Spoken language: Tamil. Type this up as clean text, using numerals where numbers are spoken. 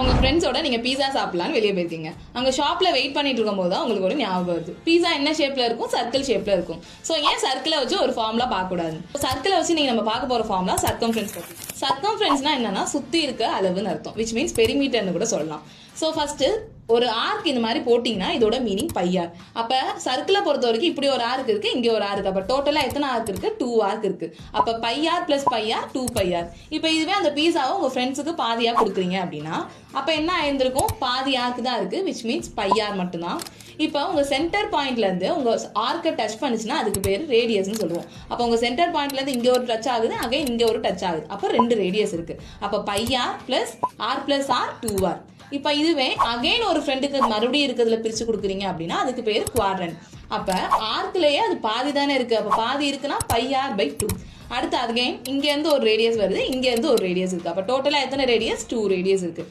உங்க ஃப்ரெண்ட்ஸோட நீங்க பீஸா சாப்பிடலாம்னு வெளியே போயிருக்கீங்க. அங்க ஷாப்ல வெயிட் பண்ணிட்டு இருக்கும்போது தான் உங்களுக்கு ஒரு ஞாபகம் வருது. பீஸா என்ன ஷேப்ல இருக்கும்? சர்க்கிள் ஷேப்ல இருக்கும். ஸோ ஏன் சர்க்கிளை வச்சு ஒரு ஃபார்முலா பார்க்க கூடாது? சர்க்கிளை வச்சு நீங்க நம்ம பார்க்க போற ஃபார்முலா சர்க்கம்ஃபரன்ஸ் பத்தி. சர்க்கம்ஃபரன்ஸ்னா என்னன்னா சுத்தி இருக்க அளவுன்னு அர்த்தம், விச் மீன்ஸ் பெரிமீட்டர்னு கூட சொல்லலாம். ஸோ ஃபர்ஸ்ட் ஒரு ஆர்க் இந்த மாதிரி போட்டிங்கன்னா இதோட மீனிங் பையார். அப்போ சர்க்கிளை பொறுத்த வரைக்கும் இப்படி ஒரு ஆர்க் இருக்கு, இங்கே ஒரு ஆர்க். அப்போ டோட்டலாக எத்தனை ஆர்க் இருக்கு? 2 ஆர்க் இருக்கு. அப்போ பையார் பிளஸ் பையார் 2 பையார். இப்போ இதுவே அந்த பீஸாவை உங்க ஃப்ரெண்ட்ஸுக்கு பாதியாக கொடுக்குறீங்க அப்படின்னா அப்போ என்ன ஆயிருந்திருக்கும்? பாதி ஆர்க் தான் இருக்கு, விச் மீன்ஸ் பையார் மட்டும்தான். இப்போ உங்க சென்டர் பாயிண்ட்ல இருந்து உங்க ஆர்க்கை டச் பண்ணுச்சுன்னா அதுக்கு பேர் ரேடியஸ்னு சொல்லுவோம். அப்போ உங்க சென்டர் பாயிண்ட்ல இருந்து இங்க ஒரு டச் ஆகுது, அகைன் இங்க ஒரு டச் ஆகுது. அப்போ 2 ரேடியஸ் இருக்கு. அப்போ பையார் பிளஸ் ஆர் 2 ஆர். இப்போ இதுவே அகைன் ஒரு ஃப்ரெண்டுக்கு மறுபடியும் இருக்கிறதுல பிரிச்சு கொடுக்குறீங்க அப்படின்னா அதுக்கு பேர் குவாட்ரண்ட். அப்போ ஆர்க்லயே அது பாதி தானே இருக்கு. அப்போ பாதி இருக்குன்னா πr/2. அடுத்து அகைன் இங்க இருந்து ஒரு ரேடியஸ் வருது, இங்க இருந்து ஒரு ரேடியஸ் இருக்கு. அப்போ டோட்டலா எத்தனை ரேடியஸ்? 2 ரேடியஸ் இருக்கு.